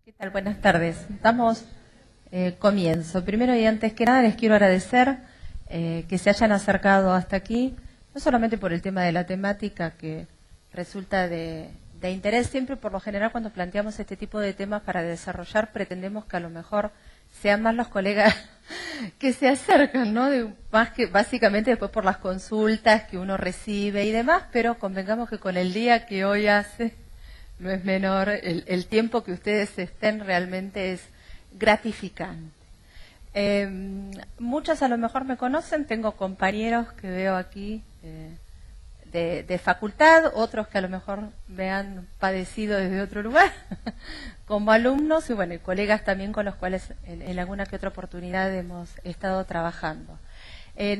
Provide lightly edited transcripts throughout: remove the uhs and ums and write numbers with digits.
¿Qué tal? Buenas tardes. Damos comienzo. Primero y antes que nada les quiero agradecer que se hayan acercado hasta aquí, no solamente por el tema de la temática que resulta de interés. Siempre, por lo general, cuando planteamos este tipo de temas para desarrollar, pretendemos que a lo mejor sean más los colegas que se acercan, ¿no? Más que básicamente después por las consultas que uno recibe y demás, pero convengamos que con el día que hoy hace no es menor, el tiempo que ustedes estén realmente es gratificante. Muchos a lo mejor me conocen, tengo compañeros que veo aquí de facultad, otros que a lo mejor me han padecido desde otro lugar, como alumnos y bueno, y colegas también con los cuales en alguna que otra oportunidad hemos estado trabajando.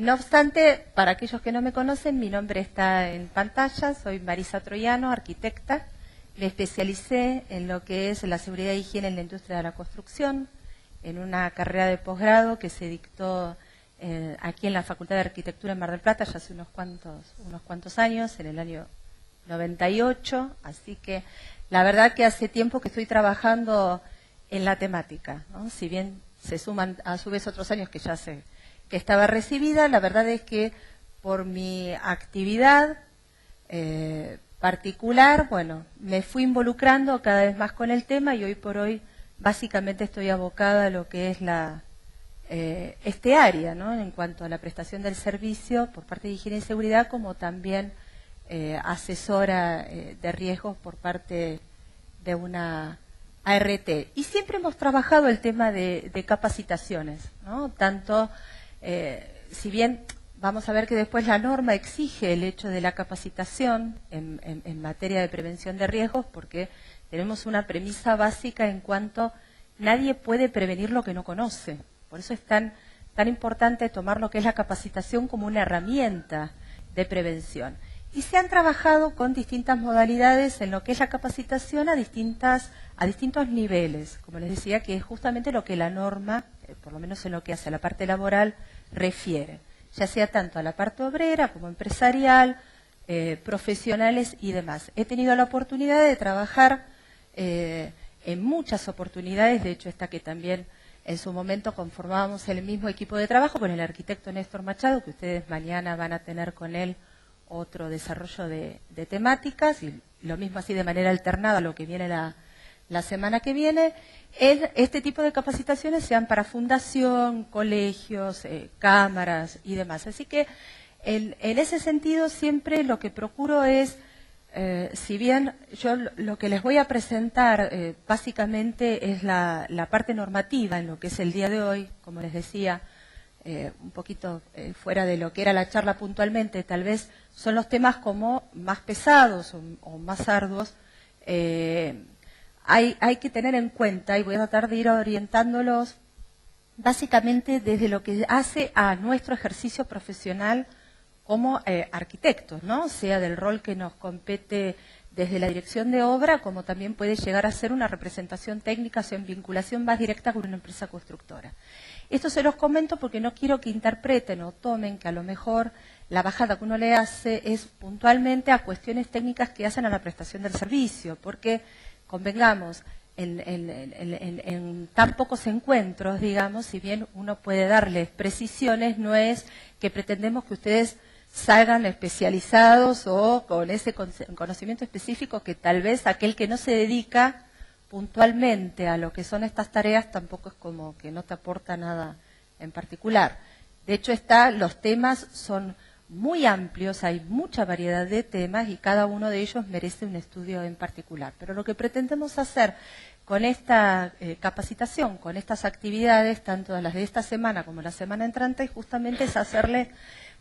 No obstante, para aquellos que no me conocen, mi nombre está en pantalla, soy Marisa Troiano, arquitecta. Me especialicé en lo que es la seguridad e higiene en la industria de la construcción, en una carrera de posgrado que se dictó aquí en la Facultad de Arquitectura en Mar del Plata ya hace unos cuantos años, en el año 98, así que la verdad que hace tiempo que estoy trabajando en la temática, ¿no? Si bien se suman a su vez otros años que ya sé que estaba recibida, la verdad es que por mi actividad particular, bueno, me fui involucrando cada vez más con el tema y hoy por hoy básicamente estoy abocada a lo que es este área, ¿no? En cuanto a la prestación del servicio por parte de higiene y seguridad, como también asesora de riesgos por parte de una ART. Y siempre hemos trabajado el tema de capacitaciones, ¿no? Tanto, si bien vamos a ver que después la norma exige el hecho de la capacitación en materia de prevención de riesgos, porque tenemos una premisa básica en cuanto nadie puede prevenir lo que no conoce. Por eso es tan importante tomar lo que es la capacitación como una herramienta de prevención. Y se han trabajado con distintas modalidades en lo que es la capacitación a distintos niveles, como les decía, que es justamente lo que la norma, por lo menos en lo que hace a la parte laboral, refiere, ya sea tanto a la parte obrera como empresarial, profesionales y demás. He tenido la oportunidad de trabajar en muchas oportunidades, de hecho esta que también en su momento conformábamos el mismo equipo de trabajo con el arquitecto Néstor Machado, que ustedes mañana van a tener con él otro desarrollo de temáticas, y lo mismo así de manera alternada a lo que viene la semana que viene. Este tipo de capacitaciones sean para fundación, colegios, cámaras y demás. Así que en ese sentido siempre lo que procuro es, si bien yo lo que les voy a presentar básicamente es la parte normativa en lo que es el día de hoy, como les decía, un poquito fuera de lo que era la charla puntualmente, tal vez son los temas como más pesados o más arduos. Hay que tener en cuenta, y voy a tratar de ir orientándolos básicamente desde lo que hace a nuestro ejercicio profesional como arquitectos, ¿no? Sea del rol que nos compete desde la dirección de obra, como también puede llegar a ser una representación técnica, o sea, en vinculación más directa con una empresa constructora. Esto se los comento porque no quiero que interpreten o tomen que a lo mejor la bajada que uno le hace es puntualmente a cuestiones técnicas que hacen a la prestación del servicio, porque convengamos, en tan pocos encuentros, digamos, si bien uno puede darles precisiones, no es que pretendemos que ustedes salgan especializados o con ese conocimiento específico que tal vez aquel que no se dedica puntualmente a lo que son estas tareas tampoco es como que no te aporta nada en particular. De hecho, los temas son muy amplios, hay mucha variedad de temas y cada uno de ellos merece un estudio en particular. Pero lo que pretendemos hacer con esta capacitación, con estas actividades, tanto las de esta semana como la semana entrante, justamente es hacerle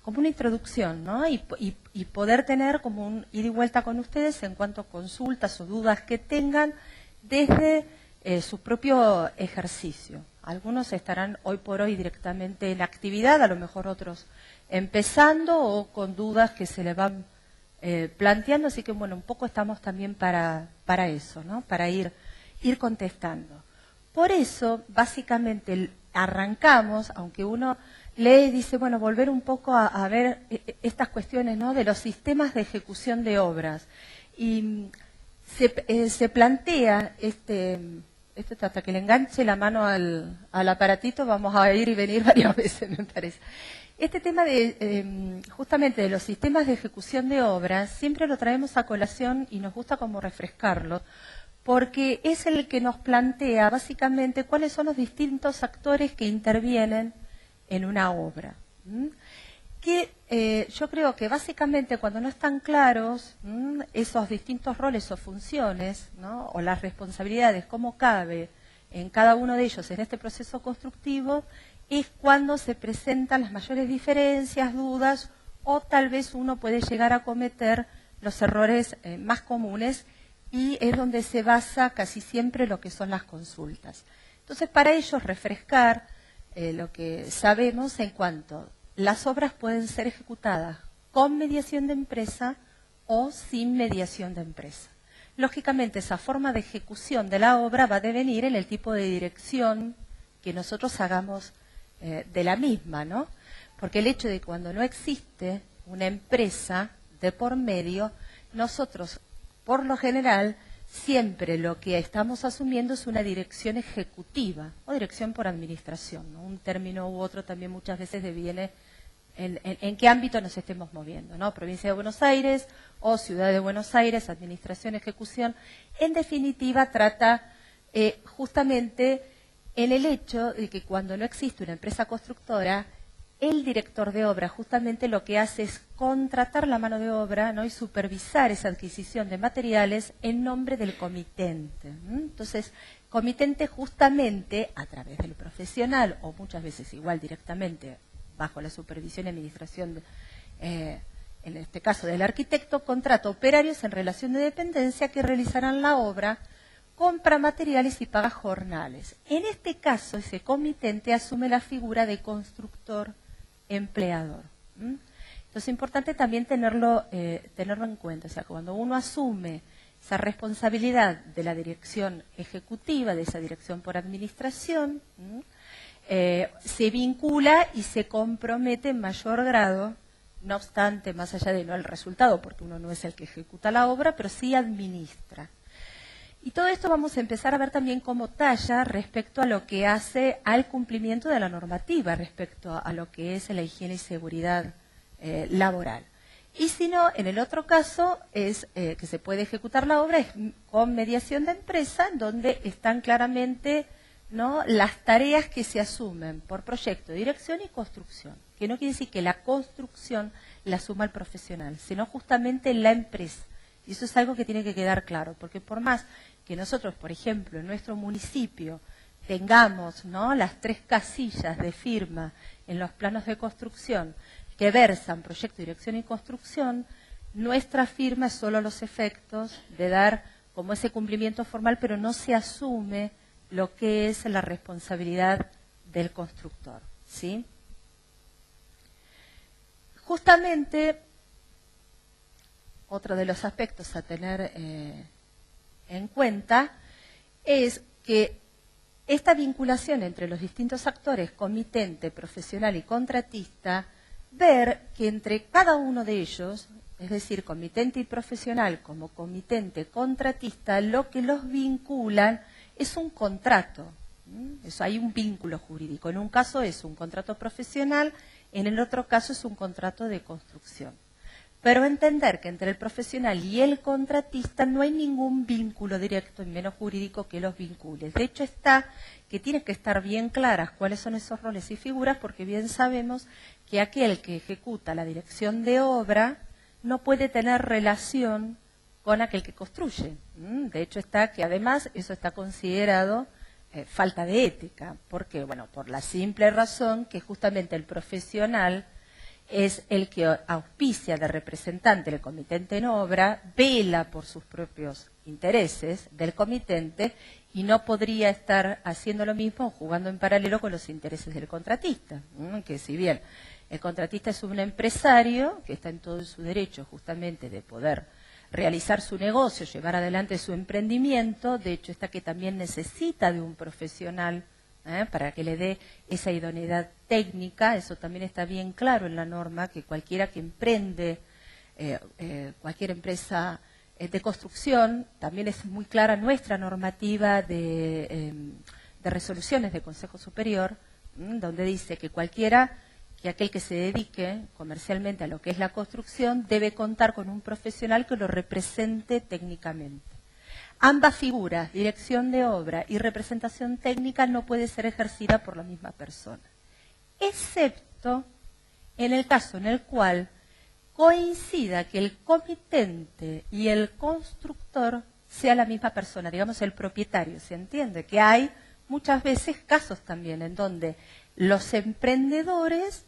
como una introducción, ¿no? Y poder tener como un ida y vuelta con ustedes en cuanto a consultas o dudas que tengan desde su propio ejercicio. Algunos estarán hoy por hoy directamente en actividad, a lo mejor otros empezando o con dudas que se le van planteando, así que bueno, un poco estamos también para eso, ¿no? Para ir contestando. Por eso, básicamente, arrancamos, aunque uno lee y dice, bueno, volver un poco a ver estas cuestiones, ¿no? De los sistemas de ejecución de obras. Y se plantea esto está, hasta que le enganche la mano al aparatito, vamos a ir y venir varias veces, me parece. Este tema de justamente de los sistemas de ejecución de obras, siempre lo traemos a colación y nos gusta como refrescarlo, porque es el que nos plantea básicamente cuáles son los distintos actores que intervienen en una obra. Que yo creo que básicamente cuando no están claros esos distintos roles o funciones, ¿no? O las responsabilidades, cómo cabe en cada uno de ellos en este proceso constructivo, es cuando se presentan las mayores diferencias, dudas, o tal vez uno puede llegar a cometer los errores más comunes, y es donde se basa casi siempre lo que son las consultas. Entonces, para ellos refrescar lo que sabemos en cuanto las obras pueden ser ejecutadas con mediación de empresa o sin mediación de empresa. Lógicamente, esa forma de ejecución de la obra va a devenir en el tipo de dirección que nosotros hagamos de la misma, ¿no? Porque el hecho de que cuando no existe una empresa de por medio, nosotros, por lo general, siempre lo que estamos asumiendo es una dirección ejecutiva o dirección por administración, ¿no? Un término u otro también muchas veces deviene en qué ámbito nos estemos moviendo, ¿no? Provincia de Buenos Aires o Ciudad de Buenos Aires, administración, ejecución. En definitiva, trata justamente en el hecho de que cuando no existe una empresa constructora, el director de obra justamente lo que hace es contratar la mano de obra, ¿no? Y supervisar esa adquisición de materiales en nombre del comitente. Entonces, comitente justamente a través del profesional, o muchas veces igual directamente bajo la supervisión y administración, en este caso del arquitecto, contrata operarios en relación de dependencia que realizarán la obra, compra materiales y paga jornales. En este caso, ese comitente asume la figura de constructor-empleador. Entonces, es importante también tenerlo en cuenta. O sea, cuando uno asume esa responsabilidad de la dirección ejecutiva, de esa dirección por administración, se vincula y se compromete en mayor grado, no obstante, más allá de no el resultado, porque uno no es el que ejecuta la obra, pero sí administra. Y todo esto vamos a empezar a ver también como talla respecto a lo que hace al cumplimiento de la normativa, respecto a lo que es la higiene y seguridad laboral. Y si no, en el otro caso es que se puede ejecutar la obra con mediación de empresa, en donde están claramente, ¿no?, las tareas que se asumen por proyecto, dirección y construcción, que no quiere decir que la construcción la asuma el profesional, sino justamente la empresa. Y eso es algo que tiene que quedar claro, porque por más que nosotros, por ejemplo, en nuestro municipio tengamos, ¿no?, las 3 casillas de firma en los planos de construcción que versan proyecto, dirección y construcción, nuestra firma es solo los efectos de dar como ese cumplimiento formal, pero no se asume lo que es la responsabilidad del constructor, ¿sí? Justamente, otro de los aspectos a tener en cuenta es que esta vinculación entre los distintos actores, comitente, profesional y contratista, ver que entre cada uno de ellos, es decir, comitente y profesional como comitente contratista, lo que los vinculan es un contrato. Eso, hay un vínculo jurídico. En un caso es un contrato profesional, en el otro caso es un contrato de construcción. Pero entender que entre el profesional y el contratista no hay ningún vínculo directo y menos jurídico que los vincule. De hecho está que tienen que estar bien claras cuáles son esos roles y figuras, porque bien sabemos que aquel que ejecuta la dirección de obra no puede tener relación con aquel que construye. De hecho está que además eso está considerado falta de ética. ¿Por qué? Bueno, por la simple razón que justamente el profesional es el que auspicia de representante del comitente en obra, vela por sus propios intereses del comitente y no podría estar haciendo lo mismo, jugando en paralelo con los intereses del contratista. Que si bien el contratista es un empresario que está en todo su derecho justamente de poder realizar su negocio, llevar adelante su emprendimiento, de hecho está que también necesita de un profesional para que le dé esa idoneidad técnica. Eso también está bien claro en la norma, que cualquiera que emprende, cualquier empresa de construcción, también es muy clara nuestra normativa de resoluciones del Consejo Superior, donde dice que que aquel que se dedique comercialmente a lo que es la construcción debe contar con un profesional que lo represente técnicamente. Ambas figuras, dirección de obra y representación técnica, no puede ser ejercida por la misma persona, excepto en el caso en el cual coincida que el comitente y el constructor sea la misma persona, digamos el propietario. ¿Se entiende? Que hay muchas veces casos también en donde los emprendedores,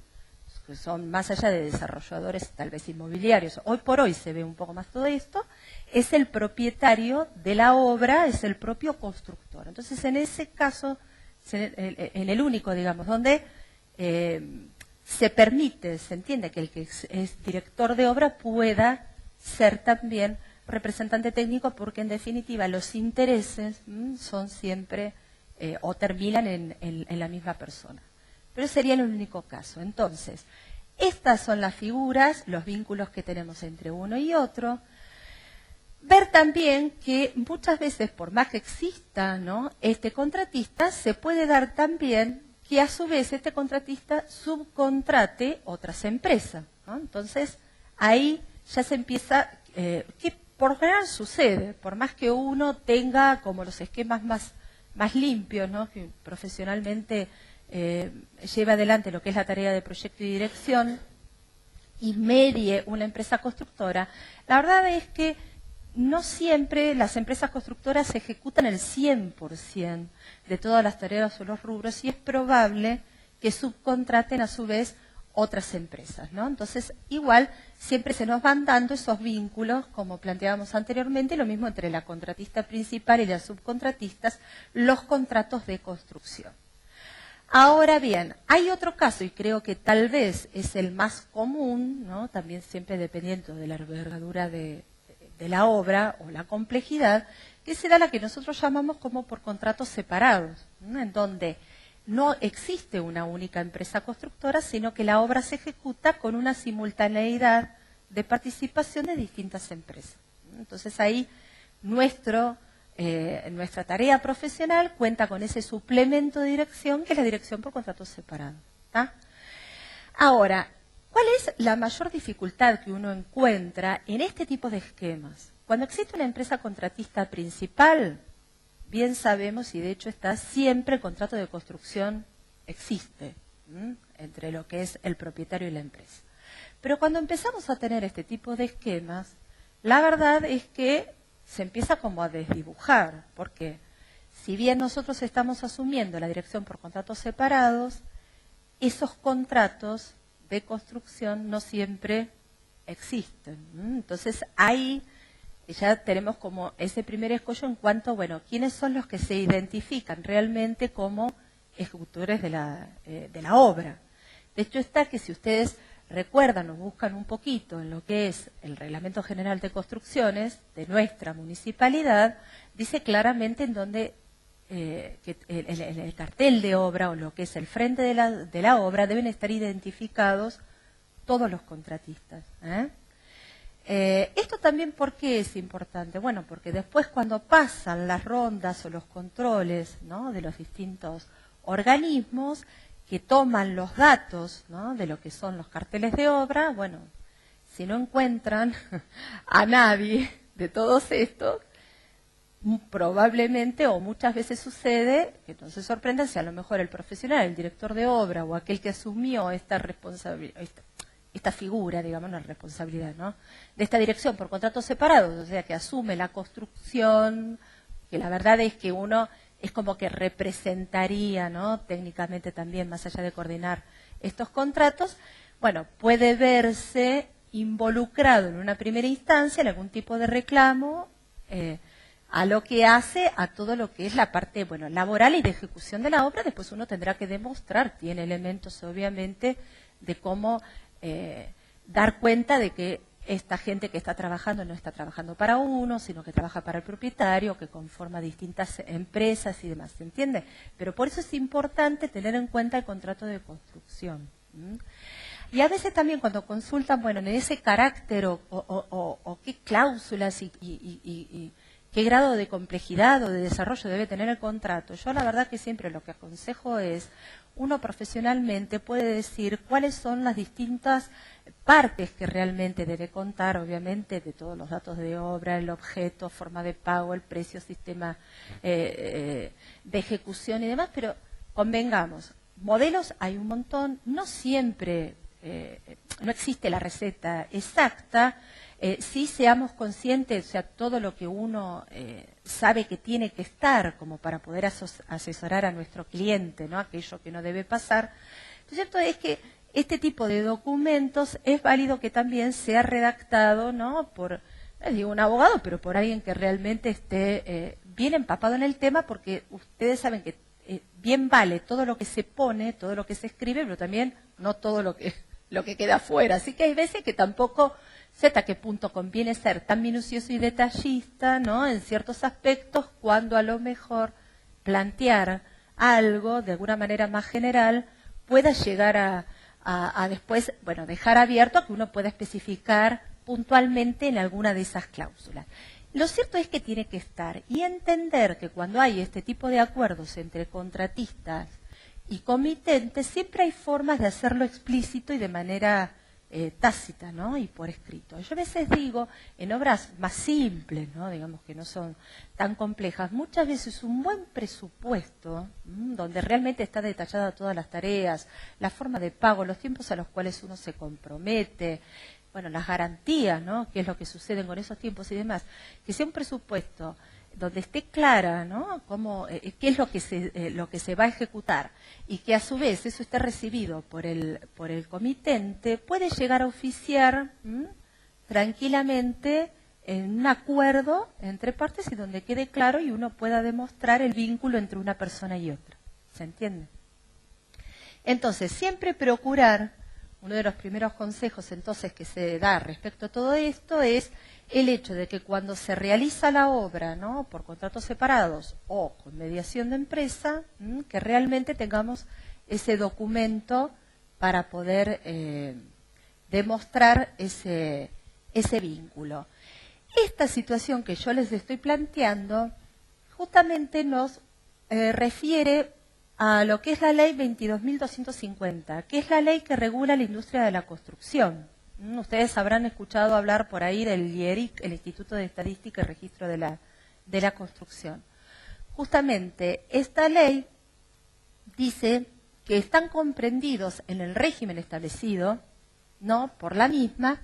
que son más allá de desarrolladores tal vez inmobiliarios, hoy por hoy se ve un poco más todo esto, es el propietario de la obra, es el propio constructor. Entonces en ese caso, en el único, digamos, donde se permite, se entiende que el que es director de obra pueda ser también representante técnico, porque en definitiva los intereses son siempre o terminan en la misma persona. Pero sería el único caso. Entonces, estas son las figuras, los vínculos que tenemos entre uno y otro. Ver también que muchas veces, por más que exista, ¿no?, este contratista, se puede dar también que a su vez este contratista subcontrate otras empresas, ¿no? Entonces, ahí ya se empieza, que por general sucede, por más que uno tenga como los esquemas más limpios, ¿no?, que profesionalmente lleva adelante lo que es la tarea de proyecto y dirección y medie una empresa constructora, la verdad es que no siempre las empresas constructoras ejecutan el 100% de todas las tareas o los rubros, y es probable que subcontraten a su vez otras empresas, ¿no? Entonces, igual siempre se nos van dando esos vínculos, como planteábamos anteriormente, lo mismo entre la contratista principal y las subcontratistas, los contratos de construcción. Ahora bien, hay otro caso, y creo que tal vez es el más común, ¿no?, también siempre dependiendo de la envergadura de la obra o la complejidad, que será la que nosotros llamamos como por contratos separados, ¿no?, en donde no existe una única empresa constructora, sino que la obra se ejecuta con una simultaneidad de participación de distintas empresas. Entonces ahí nuestra tarea profesional cuenta con ese suplemento de dirección, que es la dirección por contratos separados, ¿tá? Ahora, ¿cuál es la mayor dificultad que uno encuentra en este tipo de esquemas? Cuando existe una empresa contratista principal, bien sabemos, y de hecho está siempre el contrato de construcción existe, entre lo que es el propietario y la empresa. Pero cuando empezamos a tener este tipo de esquemas, la verdad es que se empieza como a desdibujar, porque si bien nosotros estamos asumiendo la dirección por contratos separados, esos contratos de construcción no siempre existen. Entonces ahí ya tenemos como ese primer escollo en cuanto, bueno, quiénes son los que se identifican realmente como ejecutores de la obra. De hecho está que si ustedes recuerdan o buscan un poquito en lo que es el Reglamento General de Construcciones de nuestra municipalidad, dice claramente en donde que en el cartel de obra o lo que es el frente de la obra deben estar identificados todos los contratistas. Esto también, ¿por qué es importante? Bueno, porque después cuando pasan las rondas o los controles, ¿no?, de los distintos organismos que toman los datos, ¿no?, de lo que son los carteles de obra, bueno, si no encuentran a nadie de todos estos, probablemente o muchas veces sucede que no se sorprendan si a lo mejor el profesional, el director de obra o aquel que asumió esta responsabilidad, esta figura, digamos, la responsabilidad, ¿no?, de esta dirección por contratos separados, o sea, que asume la construcción, que la verdad es que uno es como que representaría, ¿no?, técnicamente también, más allá de coordinar estos contratos, bueno, puede verse involucrado en una primera instancia en algún tipo de reclamo a lo que hace a todo lo que es la parte, bueno, laboral y de ejecución de la obra. Después uno tendrá que demostrar, tiene elementos obviamente de cómo dar cuenta de que esta gente que está trabajando no está trabajando para uno, sino que trabaja para el propietario, que conforma distintas empresas y demás, ¿se entiende? Pero por eso es importante tener en cuenta el contrato de construcción. Y a veces también cuando consultan, bueno, en ese carácter o qué cláusulas y qué grado de complejidad o de desarrollo debe tener el contrato. Yo la verdad que siempre lo que aconsejo es, uno profesionalmente puede decir cuáles son las distintas partes que realmente debe contar, obviamente, de todos los datos de obra, el objeto, forma de pago, el precio, sistema de ejecución y demás, pero convengamos, modelos hay un montón, no siempre, no existe la receta exacta. Sí seamos conscientes, o sea, todo lo que uno sabe que tiene que estar como para poder asesorar a nuestro cliente, ¿no? Aquello que no debe pasar. Lo cierto es que este tipo de documentos es válido que también sea redactado, ¿no? Por, no digo un abogado, pero por alguien que realmente esté bien empapado en el tema, porque ustedes saben que bien vale todo lo que se pone, todo lo que se escribe, pero también no todo lo que queda afuera. Así que hay veces que tampoco sé hasta qué punto conviene ser tan minucioso y detallista, ¿no? En ciertos aspectos, cuando a lo mejor plantear algo de alguna manera más general pueda llegar a después, bueno, dejar abierto a que uno pueda especificar puntualmente en alguna de esas cláusulas. Lo cierto es que tiene que estar y entender que cuando hay este tipo de acuerdos entre contratistas y comitentes, siempre hay formas de hacerlo explícito y de manera tácita, ¿no? Y por escrito. Yo a veces digo, en obras más simples, ¿no? Digamos que no son tan complejas, muchas veces un buen presupuesto, donde realmente está detallada todas las tareas, la forma de pago, los tiempos a los cuales uno se compromete, bueno, las garantías, ¿no? Qué es lo que sucede con esos tiempos y demás, que sea un presupuesto donde esté clara, ¿no? Cómo, qué es lo que se va a ejecutar y que a su vez eso esté recibido por el comitente, puede llegar a oficiar tranquilamente en un acuerdo entre partes y donde quede claro y uno pueda demostrar el vínculo entre una persona y otra. ¿Se entiende? Entonces, siempre procurar, uno de los primeros consejos entonces que se da respecto a todo esto es el hecho de que cuando se realiza la obra, ¿no? Por contratos separados o con mediación de empresa, que realmente tengamos ese documento para poder demostrar ese vínculo. Esta situación que yo les estoy planteando justamente nos refiere a lo que es la ley 22.250, que es la ley que regula la industria de la construcción. Ustedes habrán escuchado hablar por ahí del IERIC, el Instituto de Estadística y Registro de la Construcción. Justamente esta ley dice que están comprendidos en el régimen establecido, ¿no? Por la misma,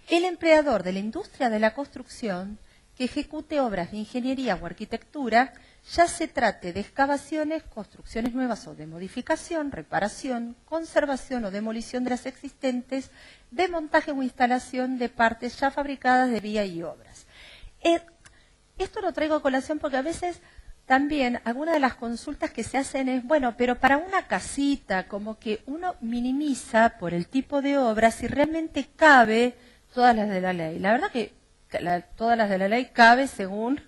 el empleador de la industria de la construcción que ejecute obras de ingeniería o arquitectura, ya se trate de excavaciones, construcciones nuevas o de modificación, reparación, conservación o demolición de las existentes, de montaje o instalación de partes ya fabricadas de vía y obras. Esto lo traigo a colación porque a veces también algunas de las consultas que se hacen es, bueno, pero para una casita, como que uno minimiza por el tipo de obra si realmente cabe todas las de la ley. La verdad que todas las de la ley cabe según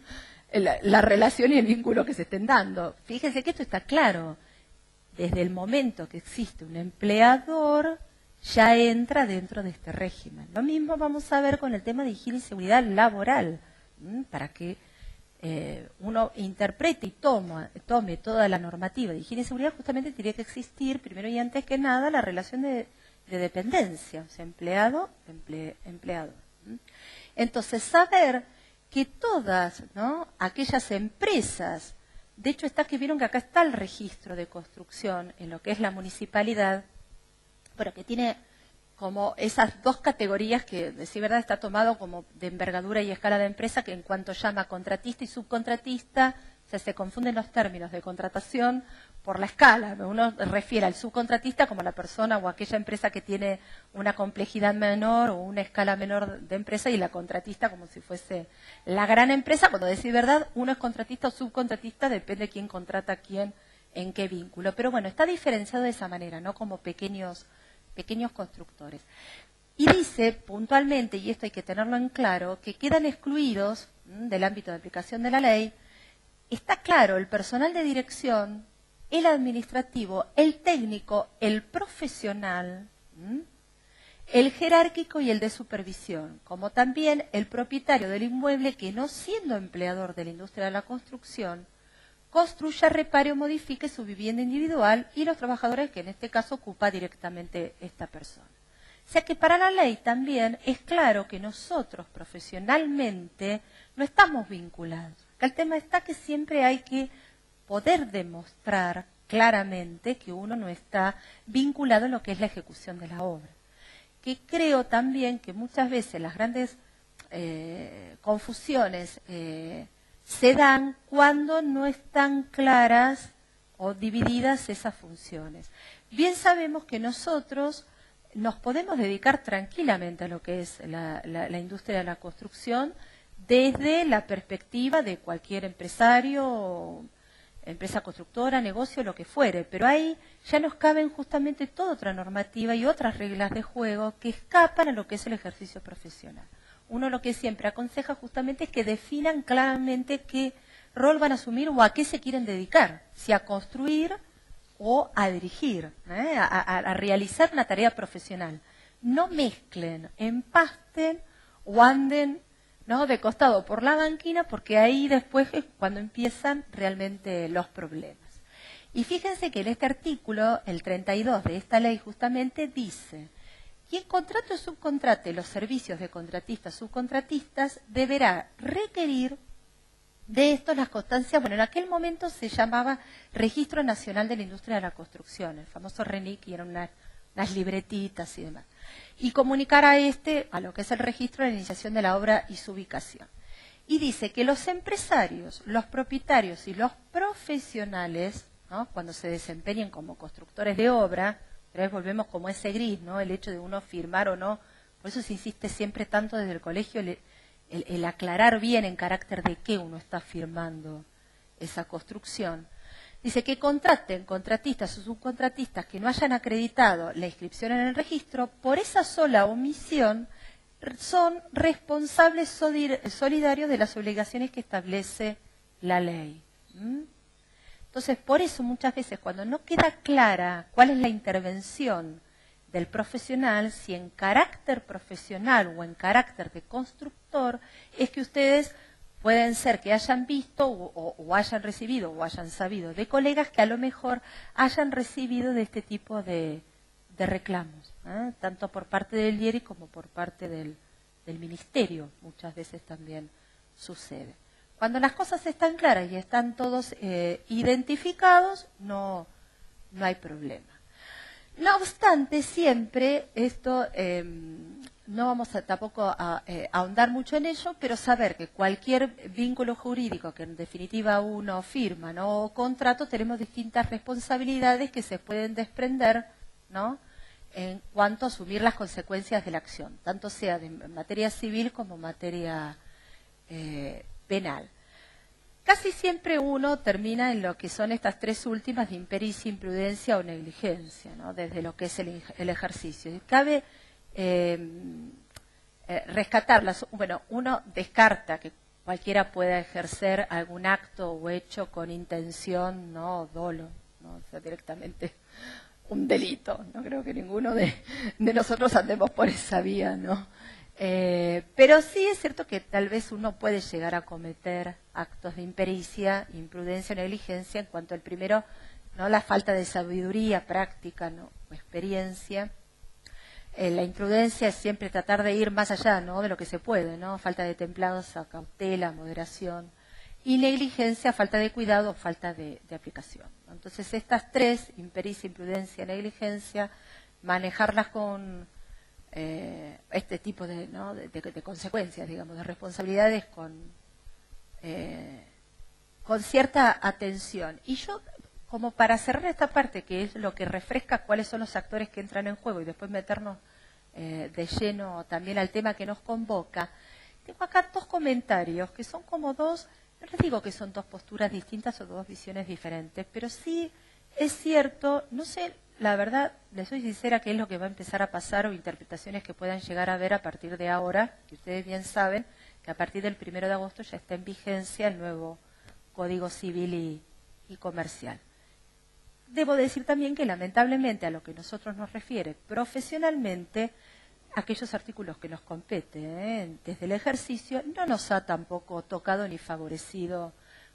la relación y el vínculo que se estén dando. Fíjense que esto está claro. Desde el momento que existe un empleador, ya entra dentro de este régimen. Lo mismo vamos a ver con el tema de higiene y seguridad laboral, para que uno interprete y tome toda la normativa de higiene y seguridad. Justamente tiene que existir, primero y antes que nada, la relación de dependencia, o sea, empleado. Entonces, saber que todas, ¿no? Aquellas empresas, de hecho está que vieron que acá está el registro de construcción en lo que es la municipalidad, pero que tiene como esas dos categorías que, decir verdad, está tomado como de envergadura y escala de empresa, que en cuanto llama contratista y subcontratista, o sea, se confunden los términos de contratación por la escala. Uno refiere al subcontratista como la persona o aquella empresa que tiene una complejidad menor o una escala menor de empresa, y la contratista como si fuese la gran empresa. Cuando decir verdad, uno es contratista o subcontratista, depende de quién contrata a quién, en qué vínculo. Pero bueno, está diferenciado de esa manera, no como pequeños constructores. Y dice puntualmente, y esto hay que tenerlo en claro, que quedan excluidos del ámbito de aplicación de la ley, está claro, el personal de dirección, el administrativo, el técnico, el profesional, el jerárquico y el de supervisión, como también el propietario del inmueble que, no siendo empleador de la industria de la construcción, construya, repare o modifique su vivienda individual, y los trabajadores que en este caso ocupa directamente esta persona. O sea que para la ley también es claro que nosotros profesionalmente no estamos vinculados. Acá el tema está que siempre hay que poder demostrar claramente que uno no está vinculado en lo que es la ejecución de la obra. Que creo también que muchas veces las grandes confusiones se dan cuando no están claras o divididas esas funciones. Bien sabemos que nosotros nos podemos dedicar tranquilamente a lo que es la industria de la construcción desde la perspectiva de cualquier empresario, empresa constructora, negocio, lo que fuere, pero ahí ya nos caben justamente toda otra normativa y otras reglas de juego que escapan a lo que es el ejercicio profesional. Uno lo que siempre aconseja justamente es que definan claramente qué rol van a asumir o a qué se quieren dedicar, si a construir o a dirigir, a realizar una tarea profesional. No mezclen, empasten o anden, ¿no?, de costado por la banquina, porque ahí después es cuando empiezan realmente los problemas. Y fíjense que en este artículo, el 32 de esta ley justamente dice: quien contrate o subcontrate los servicios de contratistas o subcontratistas deberá requerir de estos las constancias, bueno, en aquel momento se llamaba Registro Nacional de la Industria de la Construcción, el famoso RENIC, y eran unas libretitas y demás. Y comunicar a lo que es el registro de la iniciación de la obra y su ubicación. Y dice que los empresarios, los propietarios y los profesionales, ¿no?, cuando se desempeñen como constructores de obra, otra vez volvemos como ese gris, ¿no?, el hecho de uno firmar o no, por eso se insiste siempre tanto desde el colegio el aclarar bien en carácter de qué uno está firmando esa construcción. Dice que contraten contratistas o subcontratistas que no hayan acreditado la inscripción en el registro, por esa sola omisión son responsables solidarios de las obligaciones que establece la ley. Entonces, por eso muchas veces cuando no queda clara cuál es la intervención del profesional, si en carácter profesional o en carácter de constructor, es que ustedes pueden ser que hayan visto o hayan recibido o hayan sabido de colegas que a lo mejor hayan recibido de este tipo de reclamos, tanto por parte del IERI como por parte del Ministerio, muchas veces también sucede. Cuando las cosas están claras y están todos identificados, no hay problema. No obstante, siempre esto, no vamos tampoco a ahondar mucho en ello, pero saber que cualquier vínculo jurídico que en definitiva uno firma, ¿no?, o contrato, tenemos distintas responsabilidades que se pueden desprender, ¿no?, en cuanto a asumir las consecuencias de la acción, tanto sea en materia civil como en materia penal. Casi siempre uno termina en lo que son estas tres últimas de impericia, imprudencia o negligencia, ¿no?, desde lo que es el ejercicio. Y cabe rescatarlas. Bueno, uno descarta que cualquiera pueda ejercer algún acto o hecho con intención, no dolo, ¿no?, o sea, directamente un delito. No creo que ninguno de nosotros andemos por esa vía, ¿no? Pero sí es cierto que tal vez uno puede llegar a cometer actos de impericia, imprudencia o negligencia en cuanto al primero, ¿no?, la falta de sabiduría, práctica, ¿no?, o experiencia. La imprudencia es siempre tratar de ir más allá, ¿no?, de lo que se puede, ¿no?, falta de templanza, cautela, moderación. Y negligencia, falta de cuidado o falta de aplicación, ¿no? Entonces estas tres, impericia, imprudencia, negligencia, manejarlas con este tipo de consecuencias, digamos, de responsabilidades con cierta atención. Y yo, como para cerrar esta parte, que es lo que refresca cuáles son los actores que entran en juego y después meternos de lleno también al tema que nos convoca, tengo acá dos comentarios que son como dos, no les digo que son dos posturas distintas o dos visiones diferentes, pero sí es cierto, no sé, la verdad, les soy sincera, qué es lo que va a empezar a pasar o interpretaciones que puedan llegar a ver a partir de ahora, que ustedes bien saben que a partir del 1 de agosto ya está en vigencia el nuevo Código Civil y Comercial. Debo decir también que lamentablemente a lo que nosotros nos refiere profesionalmente, aquellos artículos que nos compete desde el ejercicio, no nos ha tampoco tocado ni favorecido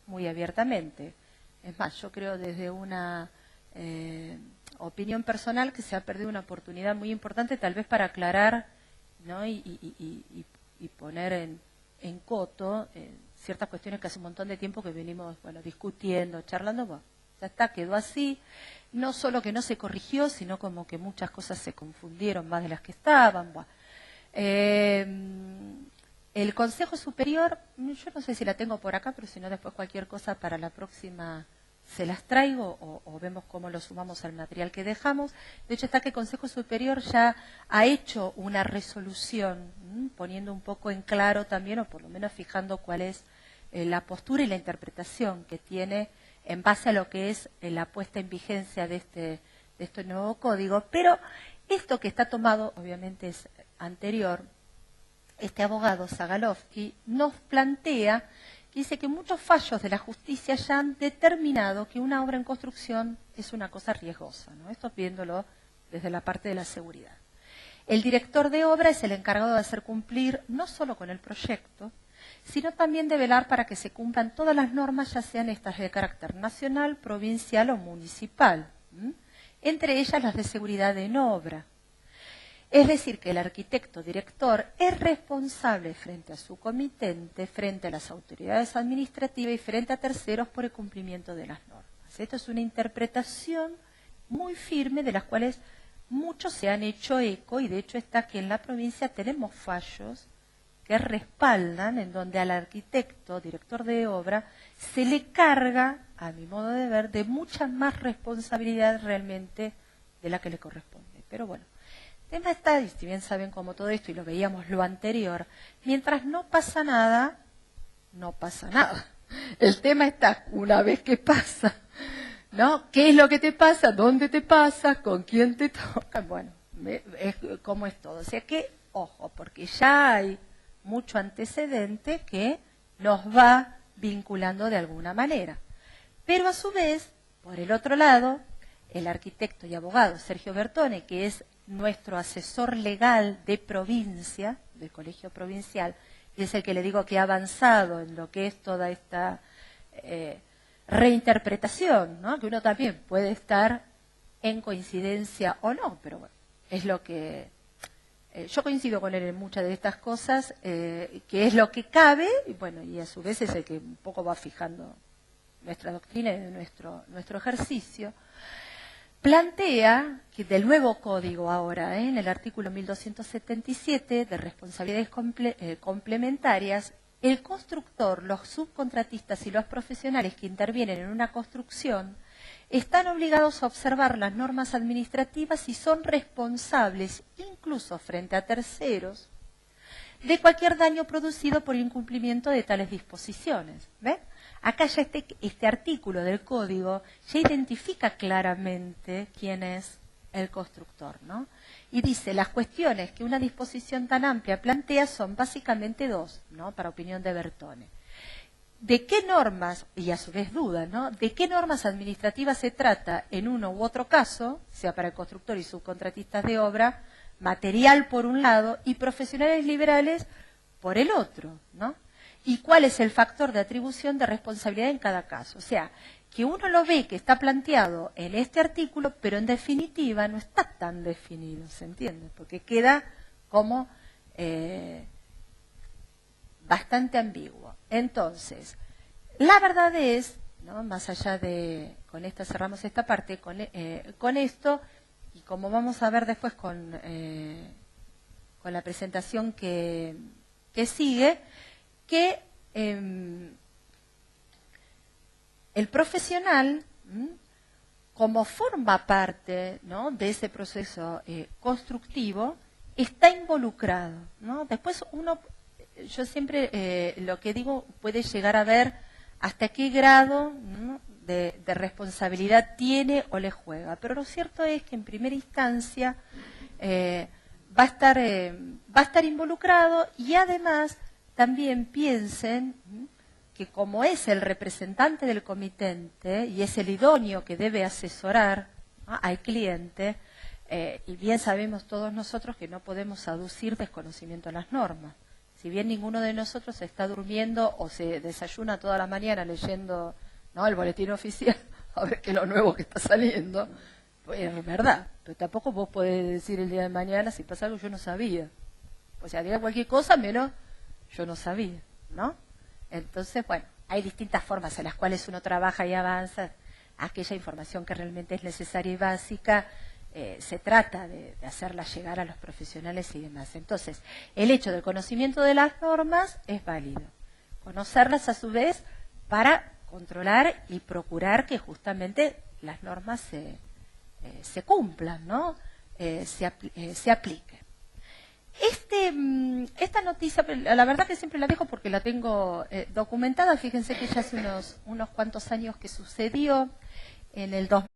muy abiertamente. Es más, yo creo desde una opinión personal que se ha perdido una oportunidad muy importante tal vez para aclarar, ¿no? y poner en coto ciertas cuestiones que hace un montón de tiempo que venimos discutiendo, charlando. Bueno, ya está, quedó así. No solo que no se corrigió, sino como que muchas cosas se confundieron más de las que estaban. Bueno. El Consejo Superior, yo no sé si la tengo por acá, pero si no después cualquier cosa para la próxima se las traigo o vemos cómo lo sumamos al material que dejamos. De hecho está que el Consejo Superior ya ha hecho una resolución, poniendo un poco en claro también, o por lo menos fijando cuál es la postura y la interpretación que tiene en base a lo que es la puesta en vigencia de este nuevo código. Pero esto que está tomado, obviamente es anterior, este abogado Zagalovsky nos plantea, dice que muchos fallos de la justicia ya han determinado que una obra en construcción es una cosa riesgosa, ¿no? Esto viéndolo desde la parte de la seguridad. El director de obra es el encargado de hacer cumplir no solo con el proyecto, sino también de velar para que se cumplan todas las normas, ya sean estas de carácter nacional, provincial o municipal, entre ellas las de seguridad en obra. Es decir, que el arquitecto director es responsable frente a su comitente, frente a las autoridades administrativas y frente a terceros por el cumplimiento de las normas. Esto es una interpretación muy firme de las cuales muchos se han hecho eco, y de hecho está que en la provincia tenemos fallos que respaldan, en donde al arquitecto, director de obra, se le carga, a mi modo de ver, de mucha más responsabilidad realmente de la que le corresponde. Pero bueno, el tema está, y si bien saben como todo esto, y lo veíamos lo anterior, mientras no pasa nada, no pasa nada. El tema está una vez que pasa, ¿no? ¿Qué es lo que te pasa? ¿Dónde te pasa? ¿Con quién te toca? Bueno, es como es todo. O sea que, ojo, porque ya hay mucho antecedente que nos va vinculando de alguna manera. Pero a su vez, por el otro lado, el arquitecto y abogado Sergio Bertone, que es nuestro asesor legal de provincia, del Colegio Provincial, y es el que le digo que ha avanzado en lo que es toda esta reinterpretación, ¿no? Que uno también puede estar en coincidencia o no, pero bueno, es lo que... yo coincido con él en muchas de estas cosas, que es lo que cabe, y bueno, y a su vez es el que un poco va fijando nuestra doctrina y nuestro ejercicio. Plantea que del nuevo código ahora, en el artículo 1277 de responsabilidades complementarias, el constructor, los subcontratistas y los profesionales que intervienen en una construcción están obligados a observar las normas administrativas y son responsables, incluso frente a terceros, de cualquier daño producido por incumplimiento de tales disposiciones. ¿Ven? Acá ya este artículo del código ya identifica claramente quién es el constructor, ¿no? Y dice, las cuestiones que una disposición tan amplia plantea son básicamente dos, ¿no? Para opinión de Bertone. ¿De qué normas, y a su vez duda, ¿no? ¿De qué normas administrativas se trata en uno u otro caso, sea para el constructor y subcontratistas de obra, material por un lado y profesionales liberales por el otro, ¿no? ¿Y cuál es el factor de atribución de responsabilidad en cada caso? O sea, que uno lo ve que está planteado en este artículo, pero en definitiva no está tan definido, ¿se entiende? Porque queda como bastante ambiguo. Entonces, la verdad es, ¿no? Más allá de, con esta cerramos esta parte, con esto, y como vamos a ver después con la presentación que sigue, que el profesional, como forma parte, ¿no? de ese proceso constructivo, está involucrado, ¿no? Después yo siempre lo que digo, puede llegar a ver hasta qué grado, ¿no? de responsabilidad tiene o le juega, pero lo cierto es que en primera instancia va a estar involucrado, y además también piensen que como es el representante del comitente y es el idóneo que debe asesorar, ¿no? al cliente, y bien sabemos todos nosotros que no podemos aducir desconocimiento de las normas. Si bien ninguno de nosotros se está durmiendo o se desayuna toda la mañana leyendo, ¿no?, el boletín oficial, a ver qué es lo nuevo que está saliendo, pues es verdad, pero tampoco vos podés decir el día de mañana, si pasa algo yo no sabía. O sea, diga cualquier cosa menos yo no sabía, ¿no? Entonces, bueno, hay distintas formas en las cuales uno trabaja y avanza. Aquella información que realmente es necesaria y básica, se trata de hacerla llegar a los profesionales y demás. Entonces, el hecho del conocimiento de las normas es válido. Conocerlas a su vez para controlar y procurar que justamente las normas se cumplan, ¿no? Se apliquen. Esta noticia, la verdad que siempre la dejo porque la tengo documentada. Fíjense que ya hace unos cuantos años que sucedió en el 2000.